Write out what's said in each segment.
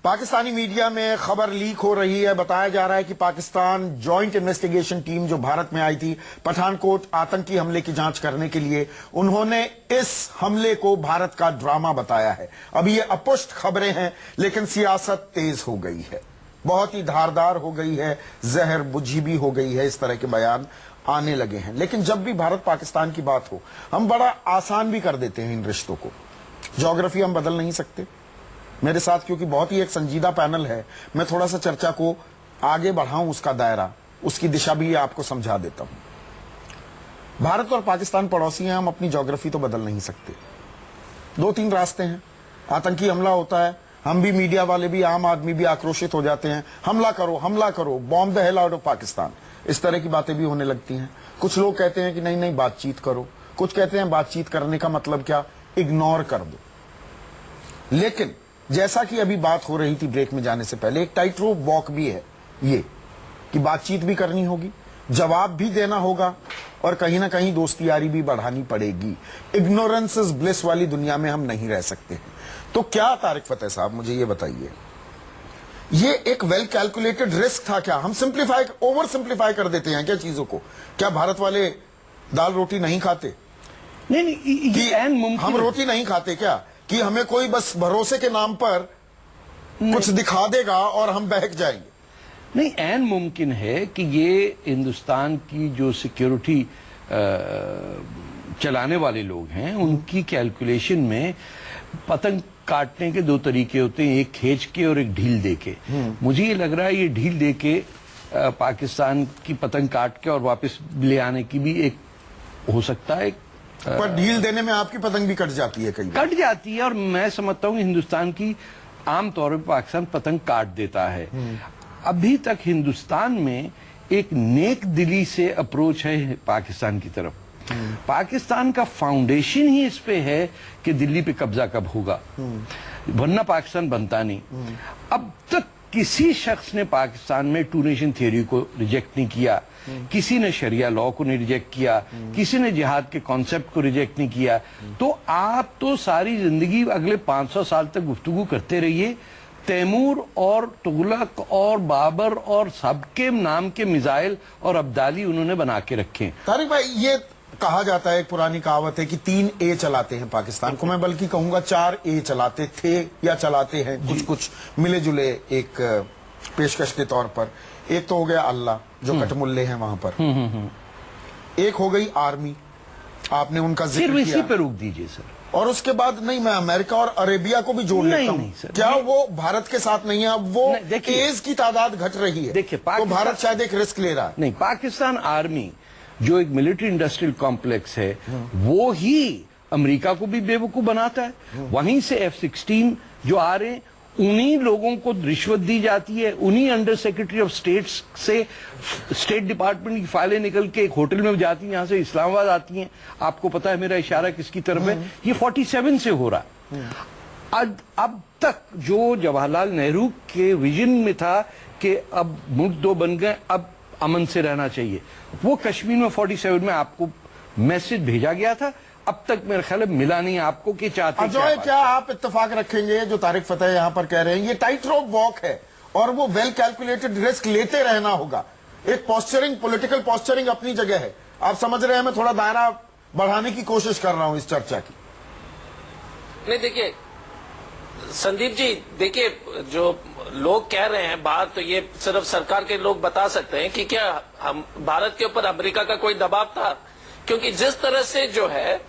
Pakistani media में खबर leak हो रही है। बताया जा रहा है कि पाकिस्तान जॉइंट इन्वेस्टिगेशन टीम जो भारत में आई थी पठानकोट आतंकी हमले की जांच करने के लिए, उन्होंने इस हमले को भारत का ड्रामा बताया है। अभी ये अपुष्ट खबरें हैं, लेकिन सियासत तेज हो गई है, बहुत ही धारदार हो गई है, जहर बुझी भी हो गई है। इस तरह के बयान आने लगे हैं। लेकिन जब भी भारत पाकिस्तान की बात हो, हम बड़ा आसान भी कर देते हैं इन रिश्तों को। ज्योग्राफी हम बदल नहीं सकते। मेरे साथ क्योंकि बहुत ही एक संजीदा पैनल है, मैं थोड़ा सा चर्चा को आगे बढ़ाऊं, उसका दायरा, उसकी दिशा भी आपको समझा देता हूं। भारत और पाकिस्तान पड़ोसी हैं, हम अपनी ज्योग्राफी तो बदल नहीं सकते। दो तीन रास्ते हैं। आतंकी हमला होता है, हम भी, मीडिया वाले भी, आम आदमी भी आक्रोशित हो जाते हैं। हमला करो, bomb the hell out of Pakistan, इस तरह की बातें भी होने लगती हैं। कुछ लोग कहते हैं कि नहीं नहीं बातचीत करो, कुछ कहते हैं बातचीत करने का मतलब क्या, इग्नोर कर दो। लेकिन जैसा कि अभी बात हो रही थी ब्रेक में जाने से पहले, एक टाइट रोप वॉक भी है ये, कि बातचीत भी करनी होगी, जवाब भी देना होगा, और कहीं ना कहीं दोस्ती यारी भी बढ़ानी पड़ेगी। इग्नोरेंस इज ब्लिस वाली दुनिया में हम नहीं रह सकते हैं। तो क्या तारिक फतेह साहब, मुझे ये बताइए, ये एक वेल कैलकुलेटेड रिस्क था क्या? हम ओवर सिंप्लीफाई कर देते हैं क्या चीजों को? क्या भारत वाले दाल रोटी नहीं खाते? नहीं, हम रोटी नहीं खाते क्या, कि हमें कोई बस भरोसे के नाम पर कुछ दिखा देगा और हम बहक जाएंगे? नहीं, ऐन मुमकिन है कि ये हिंदुस्तान की जो सिक्योरिटी चलाने वाले लोग हैं, उनकी कैलकुलेशन में पतंग काटने के दो तरीके होते हैं, एक खींच के और एक ढील दे के। मुझे ये लग रहा है ये ढील दे के पाकिस्तान की पतंग काट के और वापस ले आने की भी एक हो सकता है। पर ढील देने में आपकी पतंग भी कट जाती है, कई बार कट जाती है, और मैं समझता हूँ हिंदुस्तान की आमतौर पर पाकिस्तान पतंग काट देता है। अभी तक हिंदुस्तान में एक नेक दिली से अप्रोच है पाकिस्तान की तरफ। पाकिस्तान का फाउंडेशन ही इस पे है कि दिल्ली पे कब्जा कब होगा, वरना पाकिस्तान बनता नहीं। अब तक किसी शख्स ने पाकिस्तान में टू नेशन थ्योरी को रिजेक्ट नहीं किया, किसी ने शरिया लॉ को नहीं रिजेक्ट किया, किसी ने जिहाद के कॉन्सेप्ट को रिजेक्ट नहीं किया। तो आप तो सारी जिंदगी अगले 500 साल तक गुफ्तगू करते रहिए, तैमूर और तुगलक और बाबर और सबके नाम के मिसाइल और अब्दाली उन्होंने बना के रखे। तारिक भाई, ये कहा जाता है, एक पुरानी कहावत है कि 3 ए चलाते हैं पाकिस्तान को, मैं बल्कि कहूंगा 4 ए चलाते थे या चलाते हैं, कुछ कुछ मिले जुले एक पेशकश के तौर पर। एक तो हो गया अल्लाह, जो कटमुल्ले हैं वहां पर। एक हो गई आर्मी, आपने उनका जिक्र किया, इसी पे रोक दीजिए सर। और उसके बाद नहीं, मैं अमेरिका और अरेबिया को भी जोड़ लेता हूं। क्या वो भारत के साथ नहीं है? अब वो केस की तादाद घट रही है, देखिए तो भारत शायद एक रिस्क ले रहा है। नहीं, पाकिस्तान आर्मी जो एक मिलिट्री इंडस्ट्रियल कॉम्प्लेक्स है, वो ही अमेरिका को भी बेवकूफ बनाता है। वहीं से F-16 जो आ रहे हैं, उन्हीं लोगों को रिश्वत दी जाती है, उन्हीं अंडर सेक्रेटरी ऑफ स्टेट्स से स्टेट डिपार्टमेंट की फाइलें निकल के एक होटल में जाती हैं, यहां से इस्लामाबाद आती हैं। आपको पता है मेरा इशारा किसकी तरफ है? ये 47 से हो रहा है। अब तक जो जवाहरलाल नेहरू के विजन में था कि अब मुल्क दो बन गए, अब अमन से रहना चाहिए, वो कश्मीर में 47 में आपको मैसेज भेजा गया था। अब तक मेरे ख्याल मिला नहीं आपको कि चाहते अजय, क्या आप इत्तेफाक रखेंगे जो तारिक फतेह यहां पर कह रहे हैं? ये टाइट रोप वॉक है और वो वेल कैलकुलेटेड रिस्क लेते रहना होगा। एक पॉस्चरिंग, पॉलिटिकल पॉस्चरिंग अपनी जगह है। आप समझ रहे हैं, मैं थोड़ा दायरा बढ़ाने की कोशिश कर रहा हूं इस चर्चा की। नहीं, देखिए संदीप जी, देखिए जो लोग कह रहे हैं बात, तो ये सिर्फ सरकार के लोग बता सकते हैं कि क्या हम भारत के ऊपर अमेरिका का कोई दबाव था। क्योंकि जिस तरह से जो है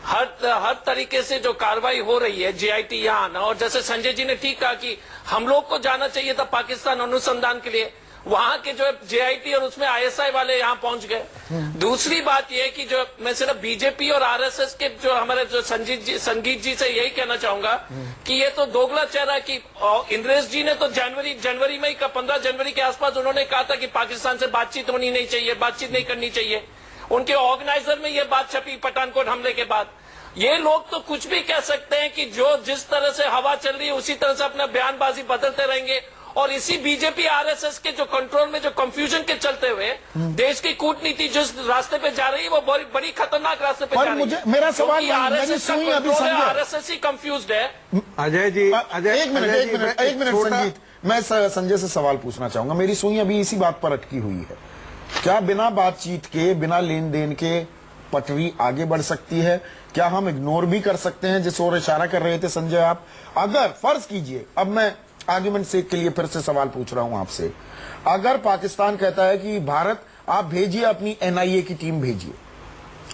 हर तरीके से जो कार्रवाई हो रही है, JIT यहाँ आना, और जैसे संजय जी ने ठीक कहा कि हम लोग को जाना चाहिए था पाकिस्तान अनुसंधान के लिए, वहां के जो JIT और उसमें ISI वाले यहाँ पहुंच गए। दूसरी बात यह कि जो मैं सिर्फ बीजेपी और RSS के जो हमारे जो संगीत जी से यही कहना चाहूंगा कि ये तो दोगला चेहरा कि इंद्रेश जी ने तो जनवरी में 15 जनवरी के आसपास उन्होंने कहा था कि पाकिस्तान से बातचीत होनी नहीं चाहिए, बातचीत नहीं करनी चाहिए। उनके ऑर्गेनाइजर में ये बात छपी पठानकोट हमले के बाद। ये लोग तो कुछ भी कह सकते हैं कि जो जिस तरह से हवा चल रही है उसी तरह से अपना बयानबाजी बदलते रहेंगे, और इसी बीजेपी आरएसएस के जो कंट्रोल में जो कंफ्यूजन के चलते हुए देश की कूटनीति जिस रास्ते पे जा रही है वो बड़ी खतरनाक रास्ते पे जा रही है। मेरा सवाल क्योंकि आरएसएस का कंट्रोल है, आरएसएस ही कंफ्यूज्ड है। अजय जी, एक मिनट संजीत, मैं संजय से सवाल पूछना चाहूंगा। मेरी सुई अभी इसी बात पर अटकी हुई है, क्या बिना बातचीत के, बिना लेन देन के पटरी आगे बढ़ सकती है? क्या हम इग्नोर भी कर सकते हैं जिस ओर इशारा कर रहे थे संजय आप? अगर फर्ज कीजिए, अब मैं आर्ग्यूमेंट सेक के लिए फिर से सवाल पूछ रहा हूं आपसे, अगर पाकिस्तान कहता है कि भारत आप भेजिए अपनी एनआईए की टीम भेजिए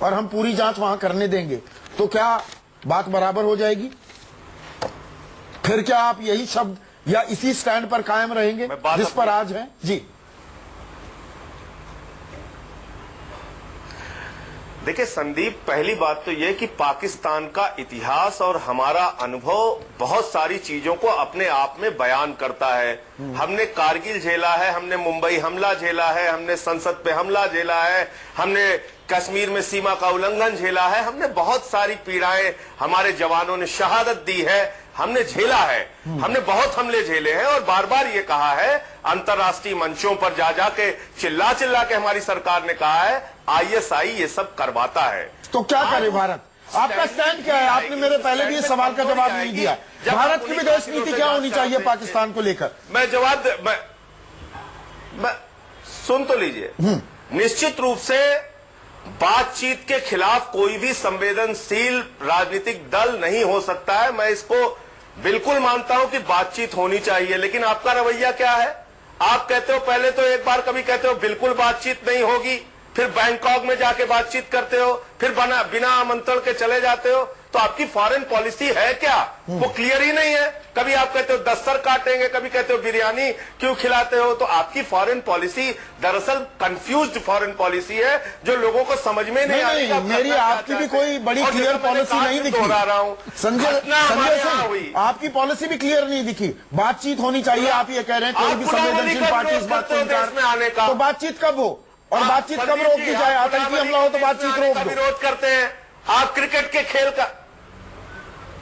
और हम पूरी जांच वहां करने देंगे, तो क्या बात बराबर हो जाएगी? फिर क्या आप यही शब्द या इसी स्टैंड पर कायम रहेंगे जिस पर आज है? जी देखिए संदीप, पहली बात तो यह कि पाकिस्तान का इतिहास और हमारा अनुभव बहुत सारी चीजों को अपने आप में बयान करता है। हमने कारगिल झेला है, हमने मुंबई हमला झेला है, हमने संसद पे हमला झेला है, हमने कश्मीर में सीमा का उल्लंघन झेला है, हमने बहुत सारी पीड़ाएं, हमारे जवानों ने शहादत दी है, हमने झेला है, हमने बहुत हमले झेले हैं। और बार बार ये कहा है, अंतर्राष्ट्रीय मंचों पर जा जाके चिल्ला चिल्ला के हमारी सरकार ने कहा है आईएसआई ये सब करवाता है। तो क्या करे भारत? आपका स्टैंड क्या है? आपने मेरे पहले भी इस सवाल का जवाब नहीं दिया। भारत की विदेश नीति क्या होनी चाहिए पाकिस्तान को लेकर? मैं जवाब मैं सुन तो लीजिए। निश्चित रूप से बातचीत के खिलाफ कोई भी संवेदनशील राजनीतिक दल नहीं हो सकता है। मैं इसको बिल्कुल मानता हूं कि बातचीत होनी चाहिए, लेकिन आपका रवैया क्या है? आप कहते हो, पहले तो एक बार कभी कहते हो बिल्कुल बातचीत नहीं होगी, फिर बैंकॉक में जाके बातचीत करते हो, फिर बिना आमंत्रण के चले जाते हो। तो आपकी फॉरेन पॉलिसी है क्या? वो क्लियर ही नहीं है। कभी आप कहते हो 10 सर काटेंगे, कभी कहते हो बिरयानी क्यों खिलाते हो। तो आपकी फॉरेन पॉलिसी दरअसल कंफ्यूज्ड फॉरेन पॉलिसी है जो लोगों को समझ में नहीं आ रही। मेरी आपकी भी कोई बड़ी क्लियर पॉलिसी नहीं दिखी। दोहरा रहा हूं, संजय सिंह, आपकी पॉलिसी भी क्लियर नहीं दिखी। बातचीत होनी चाहिए आप ये कह रहे हैं, कोई भी संवेदनशील पार्टी इस बात को इनकार में आने का। तो बातचीत कब हो और बातचीत कब रोक दी जाए? आतंकी हमला हो तो बातचीत रोक दो। विरोध करते हैं आप क्रिकेट के खेल का।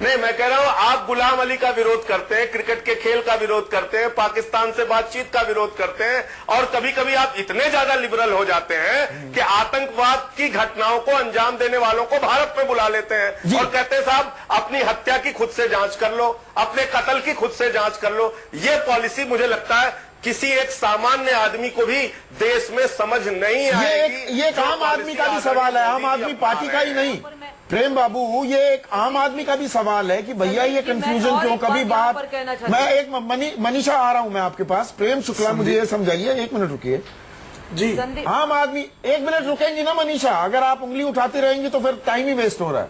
नहीं, मैं कह रहा हूं आप गुलाम अली का विरोध करते हैं, क्रिकेट के खेल का विरोध करते हैं, पाकिस्तान से बातचीत का विरोध करते हैं, और कभी कभी आप इतने ज्यादा लिबरल हो जाते हैं कि आतंकवाद की घटनाओं को अंजाम देने वालों को भारत में बुला लेते हैं और कहते हैं साहब अपनी हत्या की खुद से जांच कर लो, अपने कत्ल की खुद से जांच कर लो। ये पॉलिसी मुझे लगता है किसी एक सामान्य आदमी को भी देश में समझ नहीं आएगी। ये एक आम आदमी का भी सवाल है, आम आदमी पार्टी का ही नहीं। प्रेम बाबू, ये एक आम आदमी का भी सवाल है कि भैया ये कंफ्यूजन क्यों? कभी बात, मैं एक मनीषा आ रहा हूं मैं आपके पास। प्रेम शुक्ला, मुझे ये समझाइए, 1 मिनट रुकिए जी। आम आदमी 1 मिनट रुकेंगी ना मनीषा? अगर आप उंगली उठाती रहेंगी तो फिर टाइम ही वेस्ट हो रहा है।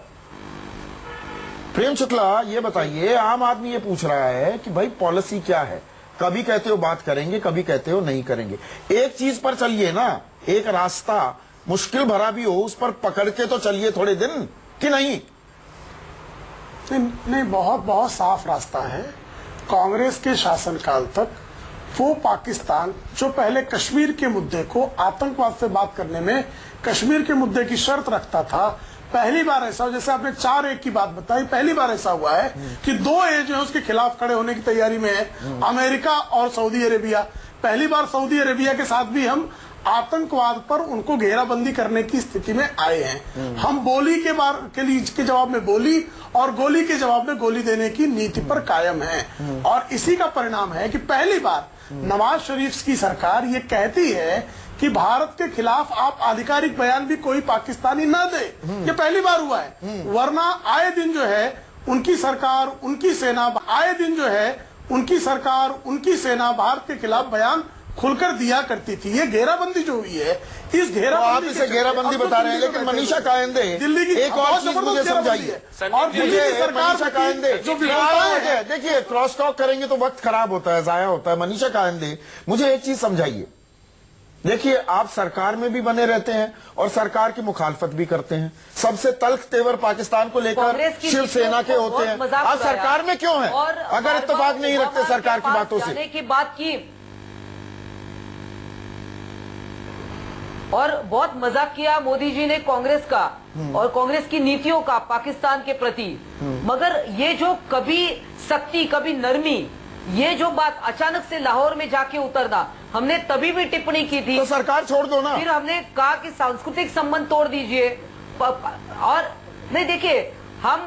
प्रेम शुक्ला, ये बताइए, आम आदमी ये पूछ रहा है कि भाई पॉलिसी क्या है? कभी कहते हो बात करेंगे, कभी कहते हो नहीं करेंगे। एक चीज पर चलिए ना, एक रास्ता मुश्किल भरा भी हो उस पर पकड़ के तो चलिए थोड़े दिन, कि नहीं? नहीं, बहुत साफ रास्ता है। कांग्रेस के शासनकाल तक वो पाकिस्तान जो पहले कश्मीर के मुद्दे को आतंकवाद से बात करने में कश्मीर के मुद्दे की शर्त रखता था, पहली बार ऐसा, जैसे आपने 4-1 की बात बताई, पहली बार ऐसा हुआ है कि 2 जो है उसके खिलाफ खड़े होने की तैयारी में है, अमेरिका और सऊदी अरेबिया। पहली बार सऊदी अरेबिया के साथ भी हम आतंकवाद पर उनको घेराबंदी करने की स्थिति में आए हैं। हम बोली के जवाब में बोली और गोली के जवाब में गोली देने की नीति पर कायम हैं। और इसी का परिणाम है कि पहली बार नवाज शरीफ की सरकार ये कहती है कि भारत के खिलाफ आप आधिकारिक बयान भी कोई पाकिस्तानी न दे। ये पहली बार हुआ है, वरना आए दिन जो है उनकी सरकार, उनकी सेना, आए दिन जो है उनकी सरकार, उनकी सेना भारत के खिलाफ बयान खुलकर दिया करती थी। ये घेराबंदी जो हुई है, इस घेराबंदी, आप इसे घेराबंदी बता रहे हैं, लेकिन मनीषा कायंदे दिल्ली की एक और चीज मुझे समझाइए। और दिल्ली की सरकार मनीषा कायंदे जो विवाद है, देखिए क्रॉस टॉक करेंगे तो वक्त खराब होता है, जाया होता है। मनीषा कायंदे, मुझे एक चीज समझाइए। देखिए, आप सरकार में भी बने रहते हैं और सरकार की मुखालफत भी करते हैं। सबसे तल्ख तेवर पाकिस्तान को लेकर शिवसेना के होते हैं। आप सरकार में क्यों हैं अगर इत्तेफाक नहीं रखते सरकार की बातों से? और बहुत मजाक किया मोदी जी ने कांग्रेस का और कांग्रेस की नीतियों का पाकिस्तान के प्रति। मगर ये जो कभी सख्ती कभी नरमी, ये जो बात अचानक से लाहौर में जाके उतरना, हमने तभी भी टिप्पणी की थी। तो सरकार छोड़ दो ना। फिर हमने कहा कि सांस्कृतिक संबंध तोड़ दीजिए। और नहीं, देखिए, हम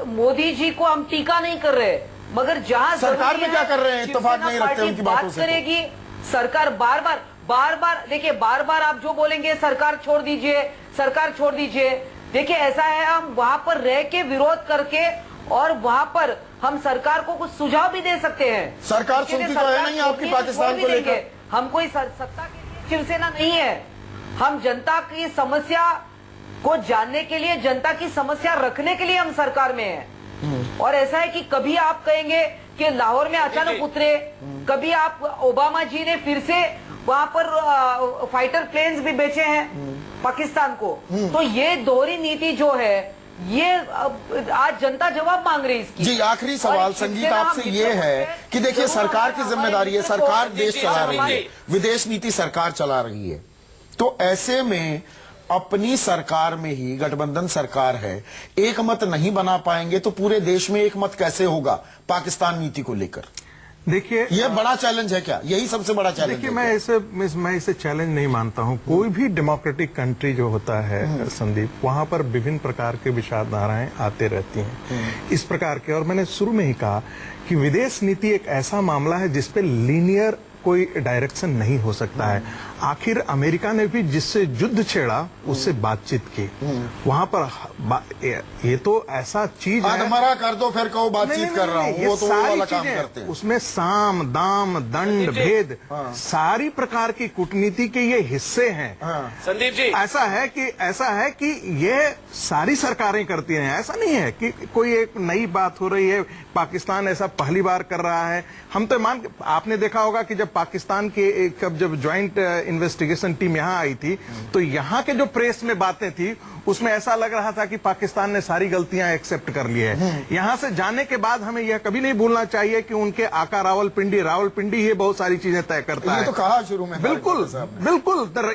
मोदी जी को हम टीका नहीं कर रहे, मगर जहां सरकार में क्या कर रहे हैं, इत्तेफाक नहीं रखते उनकी बातों से। बात करेगी सरकार बार बार देखिए, बार बार आप जो बोलेंगे सरकार छोड़ दीजिए, सरकार छोड़ दीजिए। देखिए, ऐसा है, हम वहां पर रह के विरोध करके और वहां पर हम सरकार को कुछ सुझाव भी दे सकते हैं। सरकार सुनती तो है नहीं आपकी पाकिस्तान को लेकर। हम कोई सत्ता के लिए शिवसेना नहीं है। हम जनता की समस्या को जानने के लिए, जनता की समस्या रखने के लिए हम सरकार में हैं। और ऐसा है कि कभी आप कहेंगे कि लाहौर में अचानक उतरे, कभी आप ओबामा जी ने फिर से वहां पर फाइटर प्लेन्स भी बेचे हैं पाकिस्तान को। तो ये दोहरी नीति जो है, ये आज जनता जवाब मांग रही है इसकी। जी, आखिरी सवाल संगीत आपसे ये है कि देखिए, सरकार की जिम्मेदारी है, सरकार देश चला रही है, विदेश नीति सरकार चला रही है। तो ऐसे में अपनी सरकार में ही गठबंधन सरकार है, एक मत नहीं बना पाएंगे तो पूरे देश में एक मत कैसे होगा पाकिस्तान नीति को लेकर? देखिए, यह बड़ा चैलेंज है क्या? यही सबसे बड़ा चैलेंज देखिए, है? मैं इसे चैलेंज नहीं मानता हूं। कोई भी डेमोक्रेटिक कंट्री जो होता है संदीप, वहां पर विभिन्न प्रकार के विचारधाराएं आते रहती हैं इस प्रकार के। और मैंने शुरू में ही कहा कि विदेश नीति एक ऐसा मामला है जिसपे लीनियर कोई डायरेक्शन नहीं हो सकता है। आखिर अमेरिका ने भी जिससे युद्ध छेड़ा उससे बातचीत की, वहां पर ये तो ऐसा चीज है, हमारा कर दो फिर कहो बातचीत कर रहा हूं, वो तो वो वाला काम करते हैं। उसमें साम दाम दंड भेद सारी प्रकार की कूटनीति के ये हिस्से हैं। संदीप जी, ऐसा है कि ये सारी सरकारें करती हैं। ऐसा नहीं है कि कोई एक नई बात हो रही है, पाकिस्तान ऐसा पहली बार कर रहा है। हम तो आपने देखा होगा कि जब पाकिस्तान के जब ज्वाइंट इन्वेस्टिगेशन टीम यहां आई थी, तो यहां के जो प्रेस में बातें थी उसमें ऐसा लग रहा था कि पाकिस्तान ने सारी गलतियां एक्सेप्ट कर ली है। यहां से जाने के बाद हमें यह कभी नहीं भूलना चाहिए कि उनके आका रावलपिंडी ही बहुत सारी चीजें तय करता है। ये तो कहा शुरू में। बिल्कुल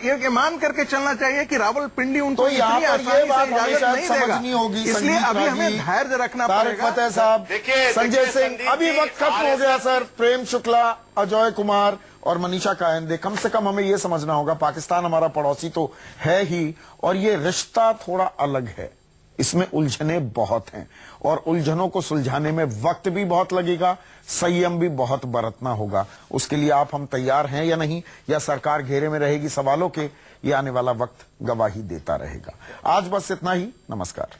ये मान करके चलना चाहिए कि रावलपिंडी उनको तो यहाँ इतनी पर आसानी ये बात से इजाजत हमें नहीं शायद देगा। समझनी होगी। इसलिए अभी हमें धैर्य रखना पड़ेगा। फतेह साहब, संजय सिंह, अभी वक्त खत्म हो गया सर। प्रेम शुक्ला, अजय कुमार और मनीषा कायंदे, कम से कम हमें यह समझना होगा, पाकिस्तान हमारा पड़ोसी तो है ही, और ये रिश्ता थोड़ा अलग है, इसमें उलझने बहुत हैं और उलझनों को सुलझाने में वक्त भी बहुत लगेगा, संयम भी बहुत बरतना होगा। उसके लिए आप हम तैयार हैं या नहीं, या सरकार घेरे में रहेगी सवालों के, ये आने वाला वक्त गवाही देता रहेगा। आज बस इतना ही। नमस्कार।